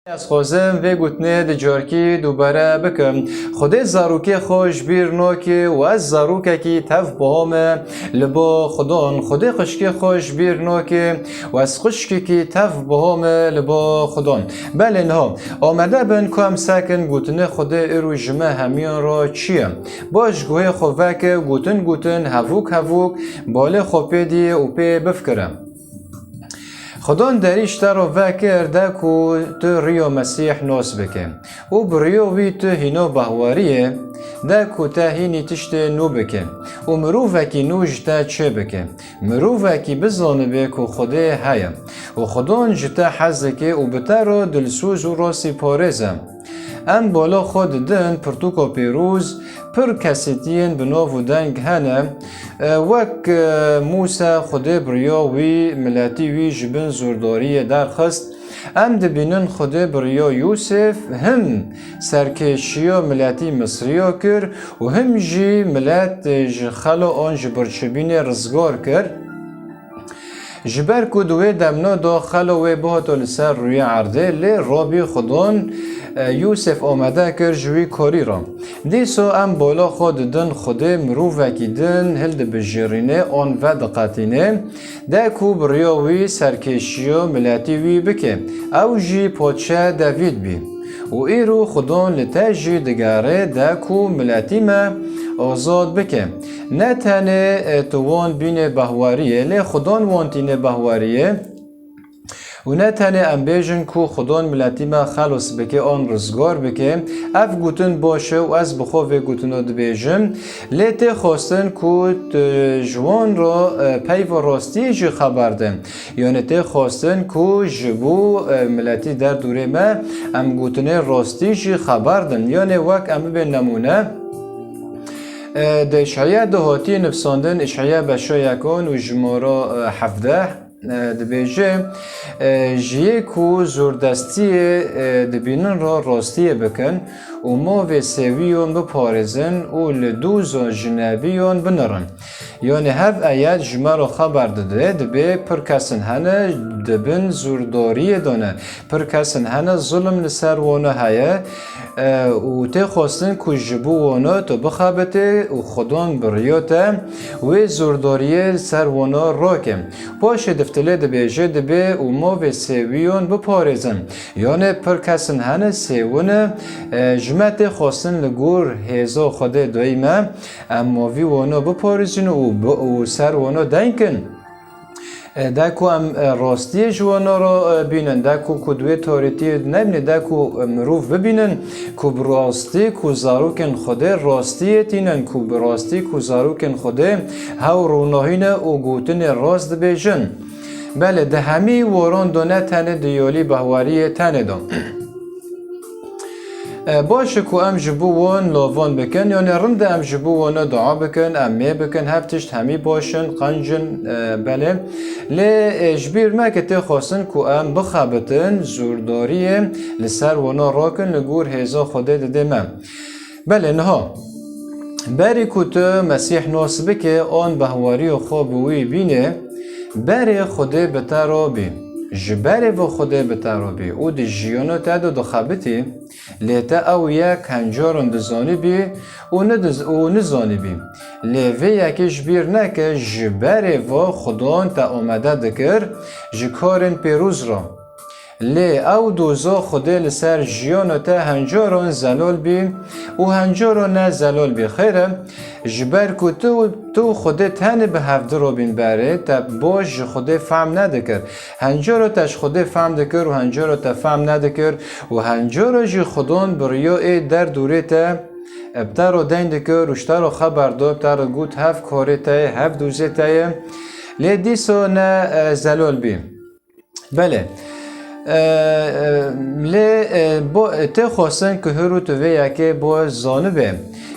از خوازم و گوتنه دجارکی دوباره بکم خود زاروکی خوش بیر نوکی و از زاروکی کی تف بهامه لبا خدان خود خشکی خوش بیر نوکی و از خشکی کی تف بهامه لبا خدان بله نه آمده بن کم سکن گوتنه خود ایرو جمع همیان را چیه باش گوه خواه که گوتن هفوک باله خواه دی و پی بفکرم خدان دریش ترا وکر دکو تو ریو مسیح ناس بکه و بریو وی تو هینو بهواریه دکو تا هینی تشت نو بکه و مروفکی نوش تا چه بکه مروفکی بزانه بکو خوده هیا و خدان جتا حزکه و بتر دلسوز و راسی پارزم ام بالا خود دن پرتوکا پیروز پر کسیتین بناو دنگ هنه وک موسى خده بریا وی ملتی وی جبن زورداری درخست ام دبینن خده بریا یوسف هم سرکشیا ملتی مصریا کر و هم جی ملت خلا آن جبرچبین رزگار کر جبر کدوه دمنا داخل و بهاتو لسر روی عرده لی رابی خدان یوسف آمده کر جوی کاری را دیسو ام بالا خود دن خوده مروفکی دن هلد بجرینه آن و دقاتینه ده کو بریاوی سرکشیو ملتی وی بکه او جی پادشه دوید بی و ایرو خدان لتاجی دگاره ده کو ملتی ما آزاد بکه نه تنه توان بین بهواریه لی خدان وانتینه بهواریه و نه تنه ام بیجن کو خدان ملتی ما خلاص بکه آن رزگار بکه اف گوتن باشه و از بخواه گوتن دو بیجم لیت خواستن کو جوان را پی و راستی جی خبر دن یعنی تی خواستن کو جبو ملتی در دوره ما ام گوتن راستی جی خبر دن یعنی وک ام به نمونه ده اشعیا دهاتی نفساندن اشعیا بشایکان و جمارا 17 دبیجه جیه کو زوردستی دبینن را راستی بکن و ما و سویون بپارزن و لدوزا جنبیون بنرن یعنی هف آیت جمع را خبر داده دبی پر کسن هنه دبن زورداری دانه پر کسن هنه ظلم لسر وانه هایه و تی خواستن که جبو وانه تو بخابته و خدان بریاته و زورداری سر وانه راکم باشه دفتله دبیجه دبی و ما و سویون بپارزن یعنی پر کسن هنه سوونه جمعت خواستن لگور هزا خوده دایمه اما وی وانه بپارزن و سر وانه دینکن دکو ام راستی جوانا را بینن دکو کدوی تاریتی نبینه دکو مروف ببینن که براستی که زاروکن خوده راستی تینن که براستی که زاروکن خوده هاو روناهین و گوتن راست بیجن بله ده همی واران دانه تنه دیالی بهواری تنه دان باشه که ام جبو وان لاوان بکن یعنی رند ام جبو وان دعا بکن ام می بکن هفتشت همی باشن قنجن بله لی اجبیر ما که تی خواستن که ام بخابتن زورداریه لسر وانا راکن لگور هزا خوده دده من بله نها بری که تو مسیح ناسبه که آن بهواری و خوابوی بینه بری خوده بترابی جبره و خوده بترابی او دی جیانو تدو دو خابتی لیتا او یک هنجارن دزانی بی او نزانی بی لیوه یکیش بیر نکه جبره و خدان تا آمده دکر جکارن پیروز را لی او دوزا خوده لسر جیانو تا هنجارن زلال بی و هنجارن نه زلال بی خیره جبر که تو خوده تنه به هفته رو بین بره تا باش خوده فهم ندکر هنجارو تاش خوده فهم دکر و هنجارو تا فهم ندکر و هنجارو جی خودان بریا ای در دوره تا ابتر رو دین دکر وشتر رو خبر دو ابتر رو گوت هف کاره تایه هف دوزه تایه لی دیسو نه زلال بی بله لی تی خواستن که هرو تو وی یکی با زانبه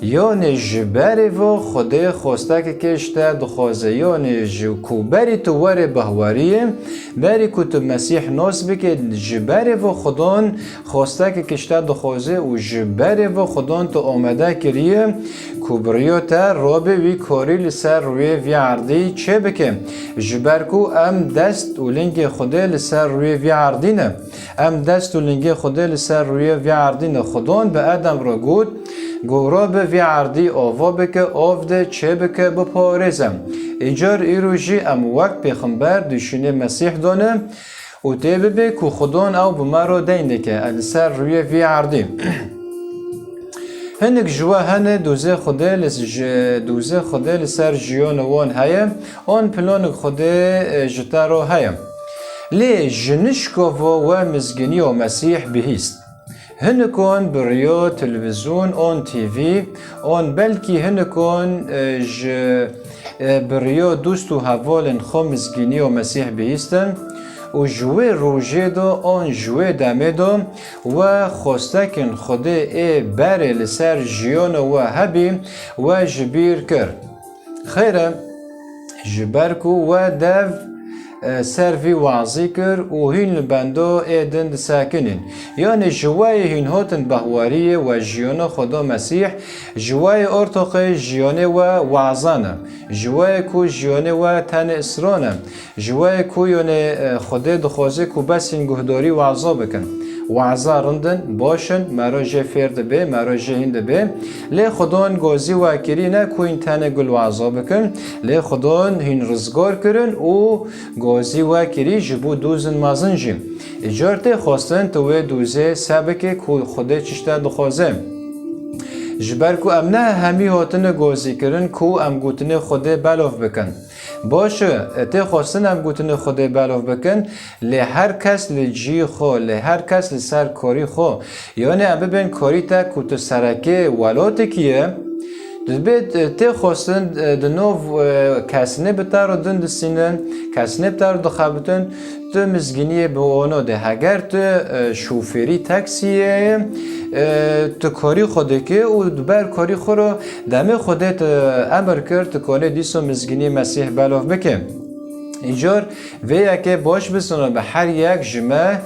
یعنی جبری و خدا خواسته که کشته دخوازه یعنی کو بری تو وره بهواریه بری که تو مسیح ناس بکه جبری و خدان خواسته که کشته دخوازه و جبری و خدان تو آمده کریه کو بریوتا رابه وی کاری لسر روی وی عردی چه بکه جبر کو ام دست و لنگ خدا لسر روی وی عردینه ام دست و لنگ خدا لسر روی وی عردینه خدان به آدم را گود گورا به وی عردی آوا بکه آف ده چه بکه بپارزم ایجار ایروژی ام وقت پیغمبر دشونه مسیح دانه و تیبه به که خدان او بمارو دینده که لسر روی وی عردی هنگ جوا هنه دوزه خدا لسر جیان وان هیا آن پلان خدا جتا رو هیا لی جنشکاوا و مزگنی و مسیح بهیست هنکان بریا تلویزیون آن تیوی آن بلکی هنکان بریا دوست و حوالن خو مزگنی و مسیح بهیستن و جوه روژه دا آن جوه دمه دا و خواستکن خدا ای بره لسر جیان و هبی و جبیر کرد خیره جبرکو و دو سروی وعظی کرد و هین لبندو ایدن ساکنین یعنی جوای هین هاتن بهواریه و جیان خدا مسیح جوای ارتقی جیانه و وعظانه جوای کو جیانه و تن اسرانه جوای کو یعنی خدا دخوازه کو بس این گهداری وعظا بکن وعظا رندن باشن مراجع فرد به مراجع هند به لی خدان گازی و کری نه کو این تن گل وعظا بکن لی خدان هین رزگار کرن و گازی و کری جبو دوزن مازن جیم اجارت خواستن تو دوزه سبکه کو خدا چشتا دخوازه جبر کو ام نه همی هاتن گازی کرن کو ام گوتن خدا بلاف بکن باشه ته خواستن ام گوتن خدا بلاف بکن لی هر کس لی جی خو لی هر کس لی سر کاری خو یعنی ام ببین کاری تا کوت سرکه ولات کیه دبید ته خواستن دنو کسنه بتر دن دسینن کسنه بتر دخابتن تو مزگینی به آنو ده اگر تو شوفری تاکسیه تو کاری خوده که و بر کاری خود رو دم خودت امر کرد تو کنه دیسو مزگینی مسیح بلاف بکن اینجور ویا که باش بسونه به هر یک جمعه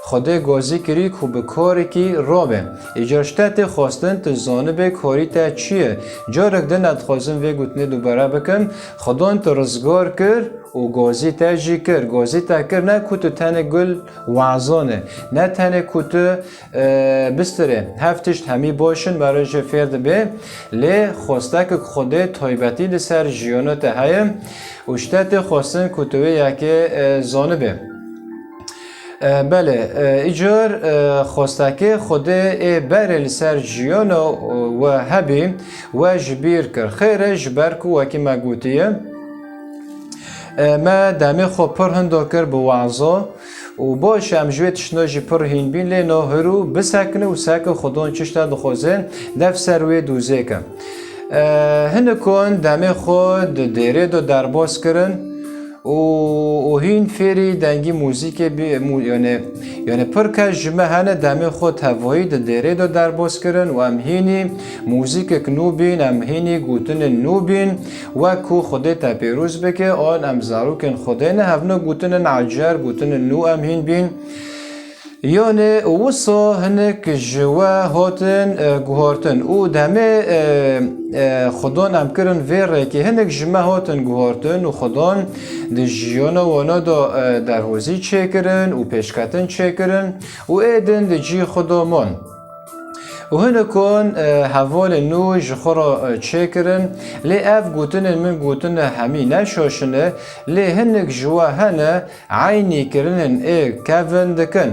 خدا گازی کری که به کاری که رابه ایجاشته خواستن تو زانه به کاری تا چیه جارک ده ندخوازن وی گوتنه دوباره بکن خدا تو رزگار کر و گازی تا جی کر گازی تا کر نه که تو تنه گل وعظانه نه تنه که تو بستره هفتشت همی باشن برای فرد به لی خواسته که خدا تایبتی ده سر جیانات هایم وشته خواستن که تو یکی زانه به بله ایجار خواسته که خدا بر سر جیان و هبی و جبیر کر خیره جبر کو وکی مگوتیه ما دمی خوب پر هندو کر به وعظا و باش هم جویت شناجی پر هین بین لی ناهرو بسکنه و سکن خدا چشتا دخوازن دف سروی دوزه کن هنکون دمی خود دیره دو درباز کرن و هین فری دنگی موزیک یعنی پر که جمعه هنه دمی خود هوایی دیره دو درباز کرن و هم هینی موزیک کنو بین هم هینی گوتن نو بین و کو خوده تا پیروز بکه آن هم زاروکن خوده نه هفنو گوتن عجر گوتن نو هم هین بین یعنی وصا هنک جوا هاتن گوهارتن او دمه خدان ام کرن ویره که هنک جمع هاتن گوهارتن و خدان ده جیانا وانا دا درهوزی چه کرن و پیشکتن چه کرن و ایدن ده جی خدامان و هنکان حوال نو جخورا چه کرن لی اف گوتن من گوتن همی نشاشنه لی هنک جوا هنه عینی کرنن کون دکن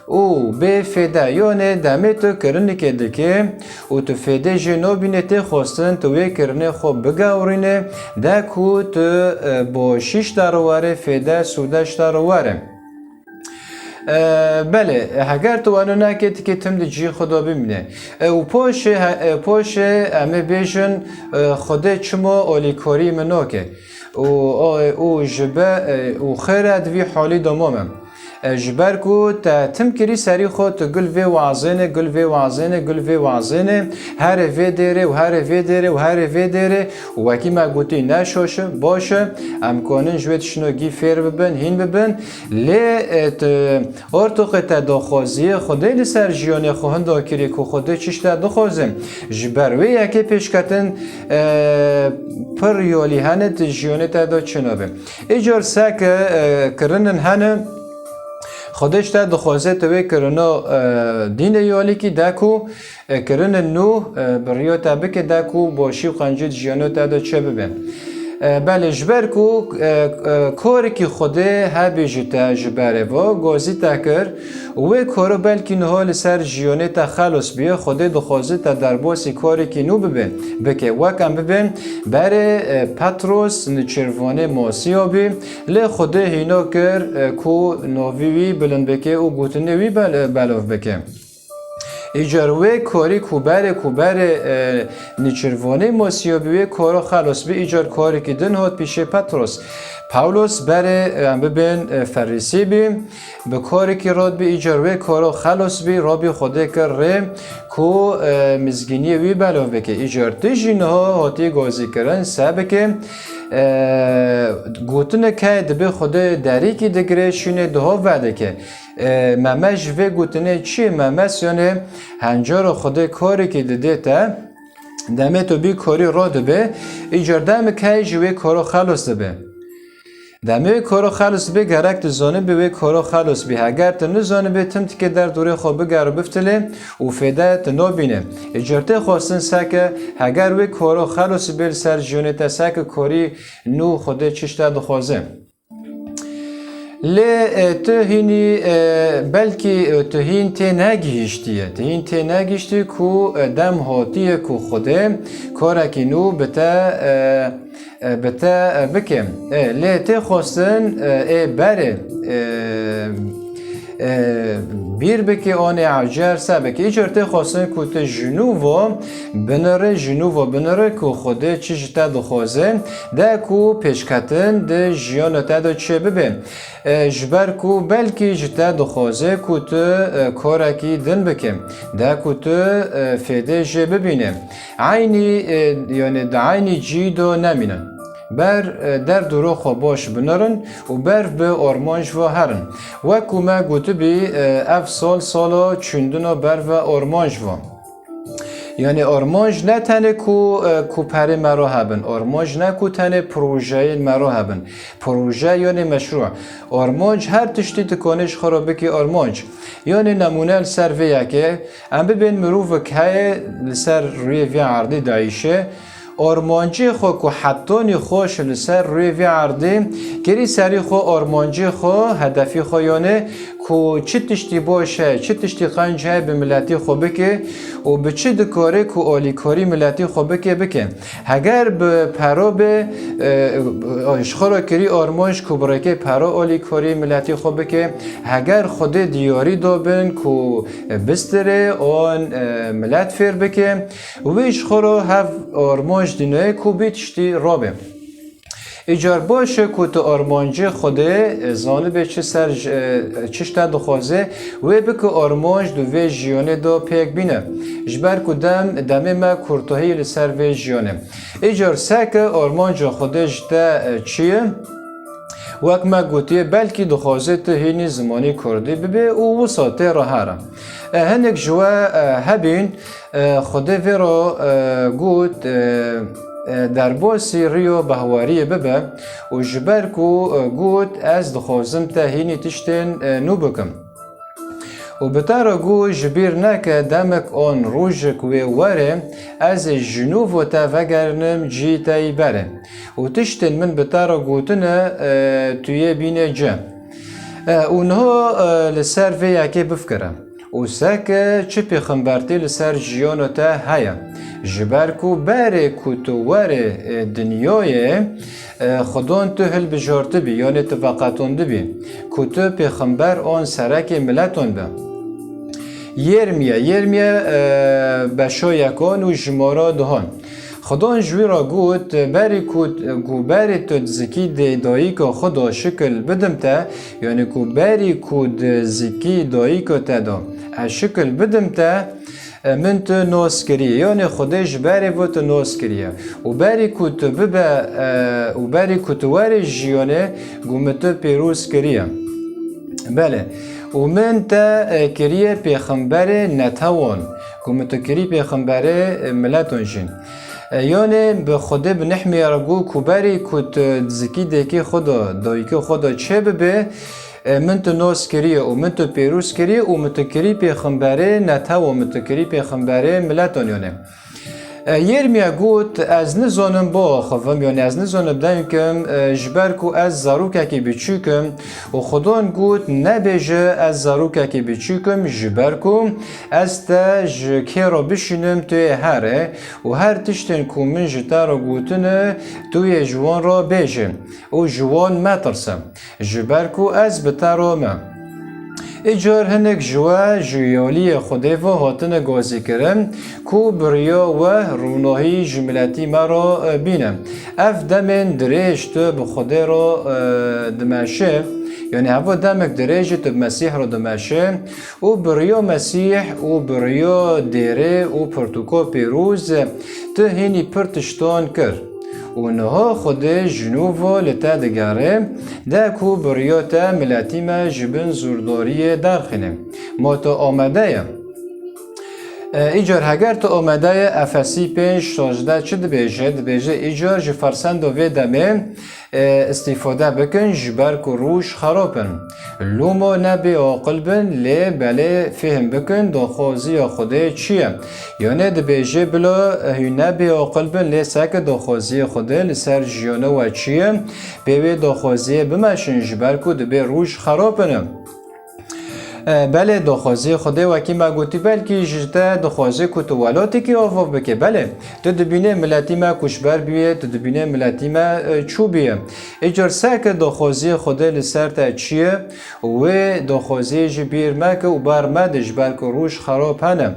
او به فدا یعنی دمی تو کرنی که دکه و تو فدا جنو بینه تی خواستن توی کرنه خوب بگاورینه ده کو تو با شیش دارواره فدا سودش دارواره بله اگر تو آنو نکردی که تم دی خدا ببینه و پاش همه بیشن خدا چما آلیکاری منو که او جبه و خیرد وی حالی دامامم جبر کو تا تم کری سری خود گل و وازنه گل و وازنه گل و وازنه هر و دیره و هر و دیره و هر و دیره و وکی ما گوتی نشوشه باشه امکانن جوید شنوگی فیر ببن هین ببن لی ارتوق تا دخوازی خودی لسر جیان خوهن دا کری که خودی چیش تا دخوازم جبر و یکی پیشکتن پر یالی هنه جیان تا دا چنابه ایجار سک کرنن هنه خودش تا دخوازه توی کرنا دین یالی کی دکو کرن نو بریا تابه که دکو باشی و قنجید جیانو تا دا چه ببین بله جبر کو کاری که خوده هبی جتا جبره و گازی تا کر و کارو بلکی نهال سر جیانه تا خلاص بیه خوده دخوازه تا درباسی کاری که نو ببین بکه وکم ببین بره پتروس نچروانه ماسیا بی لی خوده هینا کر کو نویوی بلند بکه و گوتنوی بلاف بکه ایجاروی کاری کوبر نیچروانه ماسیابی کارا خلاص به ایجار کاری که دن هات پیش پتروس پاولوس بره ببین فریسی بی به کاری که راد به ایجاروی کارا خلاص بی رابی خوده کر ریم کو مزگینی وی بلاو بکه ایجار تجین ها هاتی گازی کرن سبکه گوتنه که دبی خوده دری که دگره شونه دها وعده که ممش و گوتنه چیه ممس یعنی هنجار خوده کاری که دده تا دمه تو بی کاری را دبه ایجار دم که جوی کارو خلاص دبه دمه کارو خلاص به گرک تزانه به کارو خلاص به اگر تنزانه به تم که در دوره خواب گرو بفتله و فایده تنابینه اجرته خواستن سکه اگر و کارو خلاص به سر جونه تا سک کاری نو خوده چشته دخوازه لی تهینی بلکی تهین تی نگیشتیه تهین تی نگیشتی کو دم هاتیه کو خوده کارکی نو بتا بکم لی تی خواستن بره بیر بکی آن عجر سبک ایجرته خواستن که ته جنوو بنره که خوده چیش تا دخوازه ده که پیشکتن ده جیان تا ده چه ببین جبر که بلکی جتا دخوازه که ته کارکی دن بکم ده که ته فیده جه ببینه عینی جی دو نمینن بر در درو خواباش بنرن و بر به آرمانج و هرن و کما گوته بی اف سالا چندنا بر و آرمانج و یعنی آرمانج نه تنه کو پره مرا هبن آرمانج نه کو تنه پروژه مرا هبن پروژه یعنی مشروع آرمانج هر تشتی تکانش خرابه که آرمانج یعنی نمونه سر ویه که ام ببین مروف که سر روی وی عرضی دایشه آرمانجی خو که حتانی خوش لسر روی وی عرضی گری سری خو آرمانجی خو هدفی خو یعنی که چه تشتی باشه چه تشتی قنجه به ملتی خو بکه و به چه دکاره که آلیکاری ملتی خو بکه اگر به پرا به اشخارا کری آرمانج که برای که پرا آلیکاری ملتی خو بکه اگر خود دیاری دابن که بستره آن ملت فیر بکه و اشخارا هف آرمانج دینه که بیتشتی رابه ایجار باشه که تو آرمانجی خوده زانه چه سر چشتا دخوازه و بکه آرمانج دو وی جیانه دو پیک بینه جبر که دمه ما کرتوهی لسر وی جیانه ایجار سکه آرمانج خوده جتا چیه؟ وقت ما گوتیه بلکی دخوازه تو هینی زمانی کردی ببه و وساطه را هره هنک جوا هبین خوده وی را گوت در باسی ریو بهواری ببه و جبر کو گوت از دخوازم تا هینی تشتین نو بکم و بطارا گو جبیر نکه دمک آن روژک و وره از جنوب و تا وگرنم جی تایی بره و تشتین من بطارا گوتنه توی بینه جه اونها لسر وی یکی بفکرم و سکه چه پیغمبرتی لسر جیانو تا هیا جبر کو بره کو تو وره دنیای خدان تو هل بجارته بی یعنی تفاقتون بی کو تو پیغمبر آن سرک ملتون بی یرمیا بشا یکان و جمارا دهان خدا جوی را گوت بری کو بری تو زکی دایی که خدا شکل بدم تا یعنی کو بری کو زکی دایی که تا دا شکل بدم تا من تو نوس کریه یعنی خودش بری و تو نوس کریه و بری کو تو ببه و بری کو تو وری جیانه گوم تو پیروز کریه بله و من تا کریه پیغمبر نتوان گوم تو کریه پیغمبر ملتون جین یعنی به خدا بنحمی رگو کوبری کت زکی دکی خدا دایی که خدا چه ببه من تو نوس کریه و من تو پیروز کریه و متکری پیغمبره نتا و متکری پیغمبره ملتون یعنی یرمیا گوت از نزانم با خوام یعنی از نزانم بدم کم جبر کو از زاروکه کی بچیکم و خدان گوت نبیجه از زاروکه کی بچیکم جبر کو از تا جکی را بشینم توی هره و هر تشتن کو من جتا را گوتنه توی جوان را بیجه و جوان مترسم جبر کو از بترامه ایجار هنگ جوا جویالی خودی و هاتن گازی کرم کو بریا و روناهی جملتی مرا بینم اف دمن دریج تو به خودی را دمشه یعنی هوا دمک دریج تو مسیح را دمشه و بریا مسیح و بریا دیره و پرتوکا پیروز تو هینی پرتشتان کرد و نها خود جنوبا لتا دگاره ده کو بریاتا ملتی ما جبن زورداری درخینه ما تا آمده یم ایجار هگر تو آمده افسی پنج سازده چه دبیجه ایجار جفرسند و ویدمه استفاده بکن جبر که روش خرابن لوما نبی عاقل بن لی بله فهم بکن داخوازی خوده چیه یعنی دبیجه بلا نبی عاقل بن لی سک داخوازی خوده لسر جیانه و چیه بیوی داخوازی بمشن جبر که دبی روش خرابن بله دخوازی خدای وکی ما گوتی بلکی جتا دخوازی کت ولاتی کی آفاف بکه بله تو دبینه ملتی ما کشبر بیه تو دبینه ملتی ما چو بیه ایجار سک دخوازی خدای لسر تا چیه و دخوازی جبیر مکه و بر مدش بلکه روش خراب هنه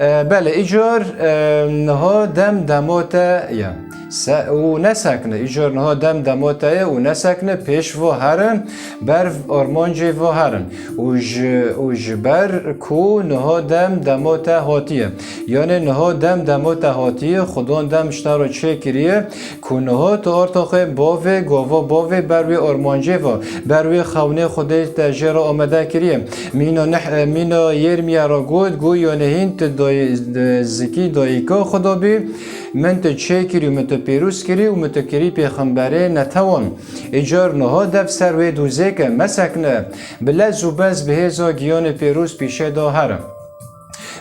بله ایجار نها دماتا یا و نسکنه ایجار نها دماتا یا و نسکنه پیش و هرن بر آرمانجی و هرن و جبر کو نها دماتا هاتیه یعنی نها دماتا هاتیه خدان دمشتا رو چه کریه کو نها تا آرتاخه باوه گاوا باوه بروی آرمانجی و بروی خونه خودی تجیر آمده کریه مینا یرمیا را گو یعنی هین زکی دایکا خدا بی من تو چه کری و من تو پیروز کری و من تو کری پیغمبره نتوان ایجار نها دف سر و دوزه که مسکنه بلز و بز به هزا گیان پیروز پیشه دا هرم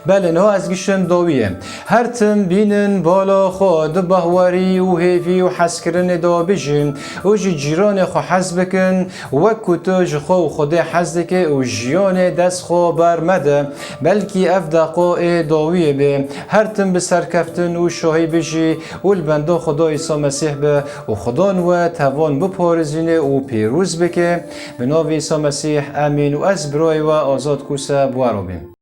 بله نه از گشتن داویه هر تم بینن بالا خود بهواری و هیوی و حس کردن دا بجین و جیران خو حس بکن و کتو جخو خود حس دکه و جیان دست خو برمده بلکی افدقاء داویه به هر تم به سرکفتن و شاهی بجی و البنده خدا عیسی مسیح به و خدا و توان بپارزینه و پیروز بکه به نام عیسی مسیح امین و از برای و آزاد کوسه بوارو بیم